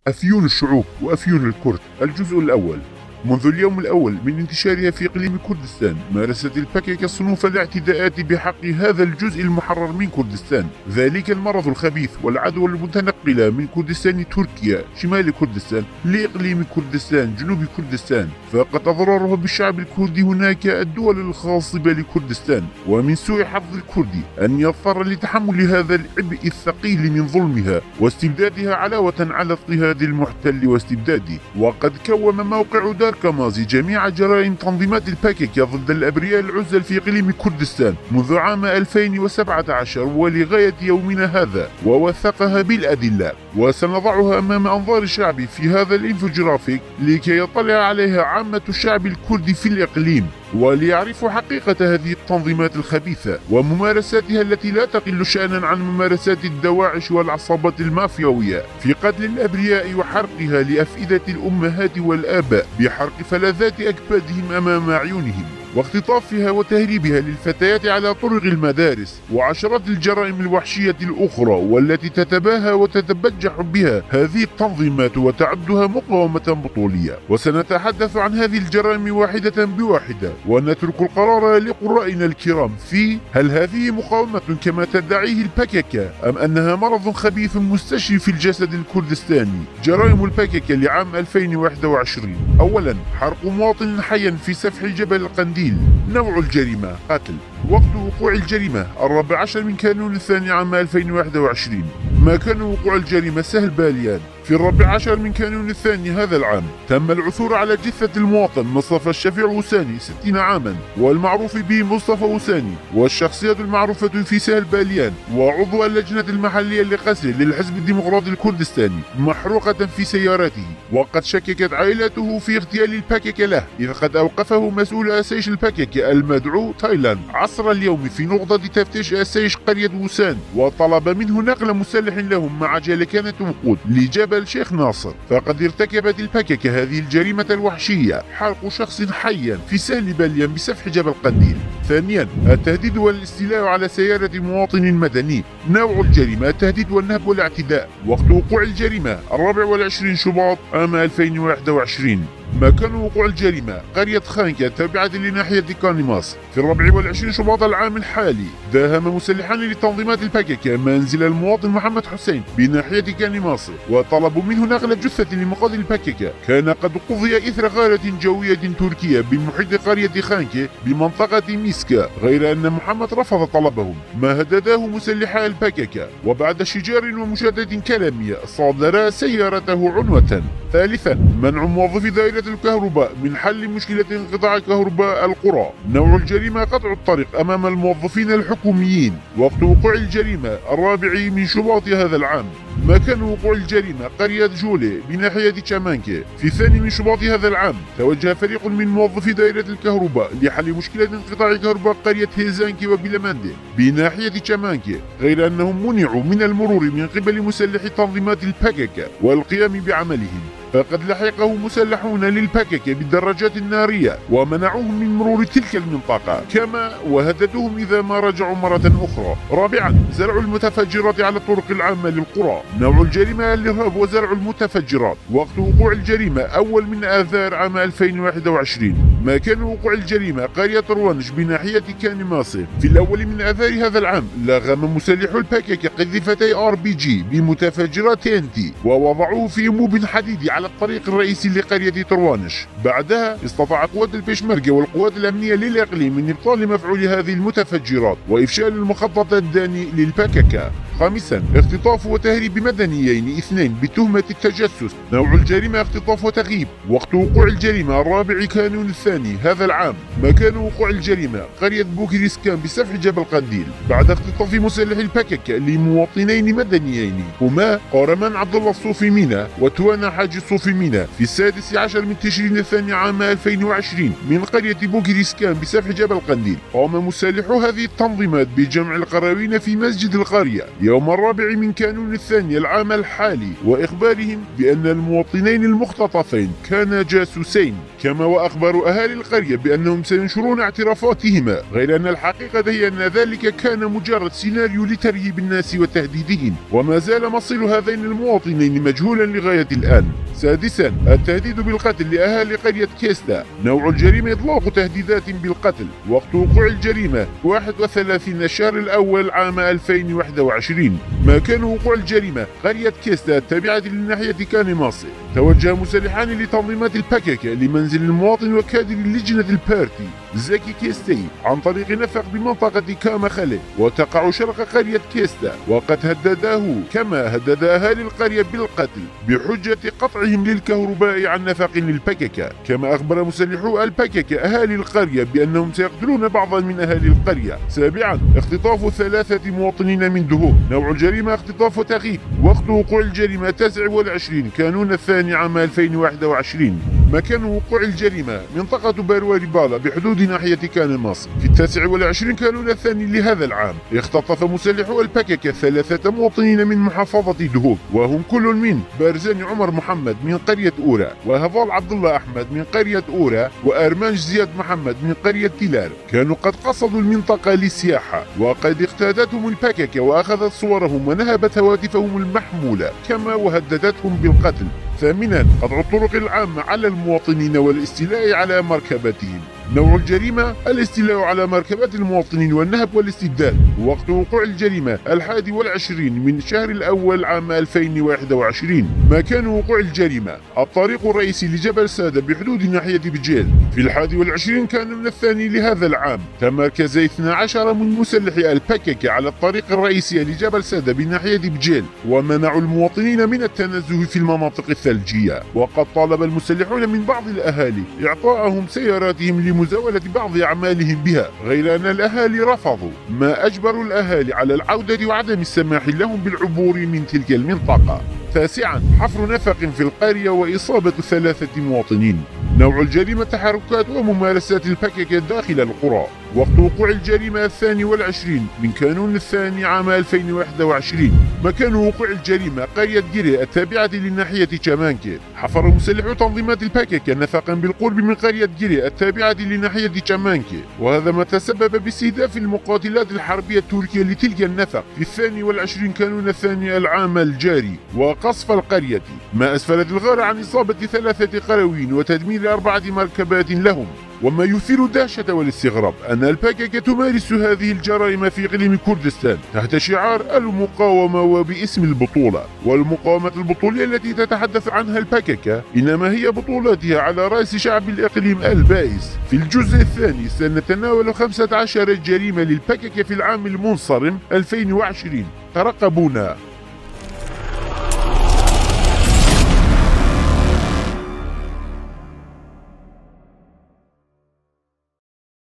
أفيون الشعوب وأفيون الكرد. الجزء الأول. منذ اليوم الأول من انتشارها في إقليم كردستان، مارست البككة صنوف الاعتداءات بحق هذا الجزء المحرر من كردستان، ذلك المرض الخبيث والعدوى المتنقلة من كردستان تركيا شمال كردستان لإقليم كردستان جنوب كردستان، فقد أضرارها بالشعب الكردي هناك الدول الخاصبة لكردستان، ومن سوء حظ الكردي أن يضطر لتحمل هذا العبء الثقيل من ظلمها واستبدادها علاوة على اضطهاد المحتل واستبداده. وقد كوم موقع دار كمازي جميع جرائم تنظيمات البككة ضد الأبرياء العزل في إقليم كردستان منذ عام 2017 ولغاية يومنا هذا، ووثقها بالأدلة، وسنضعها أمام أنظار الشعب في هذا الانفوجرافيك لكي يطلع عليها عامة الشعب الكردي في الإقليم، وليعرفوا حقيقة هذه التنظيمات الخبيثة وممارساتها التي لا تقل شأنا عن ممارسات الدواعش والعصابات المافيوية في قتل الأبرياء وحرقها لأفئدة الأمهات والآباء بحرق فلذات أكبادهم أمام أعينهم، واختطافها وتهريبها للفتيات على طرق المدارس، وعشرات الجرائم الوحشية الأخرى والتي تتباهى وتتبجح بها هذه التنظيمات وتعدها مقاومة بطولية. وسنتحدث عن هذه الجرائم واحدة بواحدة، ونترك القرار لقرائنا الكرام في هل هذه مقاومة كما تدعيه البككة أم أنها مرض خبيث مستشري في الجسد الكردستاني. جرائم البككة لعام 2021. أولا، حرق مواطن حيا في سفح جبل القنديل. نوع الجريمة قتل. وقت وقوع الجريمة 14 من كانون الثاني عام 2021. مكان وقوع الجريمة سهل باليان. في 14 من كانون الثاني هذا العام تم العثور على جثة المواطن مصطفى الشفيع وساني 60 عاما والمعروف به مصطفى وساني، والشخصية المعروفة في سهل باليان وعضو اللجنة المحلية لقتله للحزب الديمقراطي الكردستاني محروقة في سيارته. وقد شككت عائلته في اغتيال البككة له، إذ قد أوقفه مسؤول أسايش البككة المدعو تايلاند عصر اليوم في نقطة تفتيش أسايش قرية وسان، وطلب منه نقل مسلح لهم مع جلكانة وقود لجبل الشيخ ناصر. فقد ارتكبت البككة هذه الجريمة الوحشية، حرق شخص حيا في سهل باليان بسفح جبل قنديل. ثانيا، التهديد والاستيلاء على سيارة مواطن مدني. نوع الجريمة التهديد والنهب والاعتداء. وقت وقوع الجريمة 24 شباط عام 2021. مكان وقوع الجريمة قرية خانكة تابعة لناحية كانيماس. في 24 شباط العام الحالي داهم مسلحان لتنظيمات البككة منزل المواطن محمد حسين بناحية كانيماس، وطلبوا منه نقل جثة لمقاضي البككة كان قد قضي إثر غارة جوية تركية بمحيط قرية خانكة بمنطقة ميسكا، غير أن محمد رفض طلبهم، ما هدداه مسلحا البككة، وبعد شجار ومشادة كلامية صادرا سيارته عنوة. ثالثا، منع موظفي دائرة الكهرباء من حل مشكلة انقطاع كهرباء القرى. نوع الجريمة قطع الطريق أمام الموظفين الحكوميين. وقت وقوع الجريمة 4 من شباط هذا العام. مكان وقوع الجريمة قرية جولي بناحية تشامانكي. في 2 من شباط هذا العام توجه فريق من موظفي دائرة الكهرباء لحل مشكلة انقطاع كهرباء قرية هيزانكي وبيلماندي بناحية تشامانكي، غير أنهم منعوا من المرور من قبل مسلحي تنظيمات البككة والقيام بعملهم، فقد لحقه مسلحون للبككة بالدراجات النارية ومنعوهم من مرور تلك المنطقة، كما وهددوهم إذا ما رجعوا مرة أخرى. رابعا، زرع المتفجرات على الطرق العامة للقرى. نوع الجريمة الإرهاب وزرع المتفجرات. وقت وقوع الجريمة أول من آذار عام 2021. مكان وقوع الجريمة قرية روانش بناحية كانيماسي. في الأول من آذار هذا العام لغم مسلحو البككة قذيفتي RPG بمتفجرات TNT ووضعوه في موب حديدي على الطريق الرئيسي لقرية تروانش. بعدها استطاع قوات البيشمركة والقوات الأمنية للإقليم من إبطال مفعول هذه المتفجرات وإفشال المخطط الداني للبككة. خامسا، اختطاف وتهريب مدنيين 2 بتهمة التجسس. نوع الجريمة اختطاف وتغييب. وقت وقوع الجريمة 4 كانون الثاني هذا العام. مكان وقوع الجريمة قرية بوكريسكان بسفح جبل قنديل، بعد اختطاف مسلح البككة لمواطنين مدنيين هما قرمان عبد الله الصوفي مينا وتوانا حاج الصوفي مينا في 16 من تشرين الثاني عام 2020 من قرية بوكريسكان بسفح جبل قنديل. قام مسلحو هذه التنظيمات بجمع القراوين في مسجد القرية يوم 4 من كانون الثاني العام الحالي، وإخبارهم بأن المواطنين المختطفين كانا جاسوسين، كما وأخبروا أهالي القرية بأنهم سينشرون اعترافاتهما، غير أن الحقيقة هي أن ذلك كان مجرد سيناريو لترهيب الناس وتهديدهم، وما زال مصير هذين المواطنين مجهولا لغاية الآن. سادسا، التهديد بالقتل لأهالي قرية كيستا. نوع الجريمة إطلاق تهديدات بالقتل. وقت وقوع الجريمة 31 الشهر الأول عام 2021. مكان وقوع الجريمة قرية كيستا التابعة لناحية كانماصي. توجه مسلحان لتنظيمات الباكيكا لمنزل المواطن وكادر لجنة البارتي زكي كيستي عن طريق نفق بمنطقة كامخلي وتقع شرق قرية كيستا، وقد هدداه كما هدد أهالي القرية بالقتل بحجة قطعهم للكهرباء عن نفق للباكيكا. كما أخبر مسلحو الباكيكا أهالي القرية بأنهم سيقتلون بعضا من أهالي القرية. سابعا، اختطاف 3 مواطنين من دهوك. نوع الجريمة اختطاف وتغييب. وقت وقوع الجريمة 29 كانون الثاني عام 2021. مكان وقوع الجريمة منطقة بارواري بالا بحدود ناحية كانماصي. في 29 كانون الثاني لهذا العام اختطف مسلحو الباكيكا 3 مواطنين من محافظة دهوك، وهم كل من بارزاني عمر محمد من قرية أورا، وهضال عبد الله أحمد من قرية أورا، وأرمانج زياد محمد من قرية تلال. كانوا قد قصدوا المنطقة للسياحة، وقد اقتادتهم الباكيكا وأخذت صورهم ونهبت هواتفهم المحمولة، كما وهددتهم بالقتل. ثامنا، قطع الطرق العامة على المواطنين والاستيلاء على مركباتهم. نوع الجريمة الاستيلاء على مركبات المواطنين والنهب والاستبداد. وقت وقوع الجريمة 21 من الشهر الأول عام 2021. مكان وقوع الجريمة الطريق الرئيسي لجبل سادة بحدود ناحية بجيل. في 21 كانون الثاني لهذا العام تمركز 12 من مسلحي الباكيكا على الطريق الرئيسي لجبل سادة بناحية بجيل، ومنعوا المواطنين من التنزه في المناطق الثلجية. وقد طالب المسلحون من بعض الأهالي إعطاءهم سياراتهم لمزاولة بعض أعمالهم بها، غير أن الأهالي رفضوا، ما أجبروا الأهالي على العودة وعدم السماح لهم بالعبور من تلك المنطقة. تاسعا، حفر نفق في القرية وإصابة 3 مواطنين. نوع الجريمة تحركات وممارسات الباكيكا داخل القرى. وقت وقوع الجريمة 22 من كانون الثاني عام 2021. مكان وقوع الجريمة قرية جيري التابعة لناحية شامانكي. حفر مسلحو تنظيمات الباكيكا نفقا بالقرب من قرية جيري التابعة لناحية شامانكي، وهذا ما تسبب باستهداف المقاتلات الحربية التركية لتلك النفق في 22 كانون الثاني العام الجاري، وقصف القرية، ما أسفلت الغارة عن إصابة 3 قرويين وتدمير 4 مركبات لهم. وما يثير الدهشة والاستغراب أن الباكيكا تمارس هذه الجرائم في إقليم كردستان تحت شعار المقاومة وباسم البطولة. والمقاومة البطولية التي تتحدث عنها الباكيكا إنما هي بطولاتها على رأس شعب الإقليم البائس. في الجزء الثاني سنتناول 15 جريمة للباكيكا في العام المنصرم 2020. ترقبونا.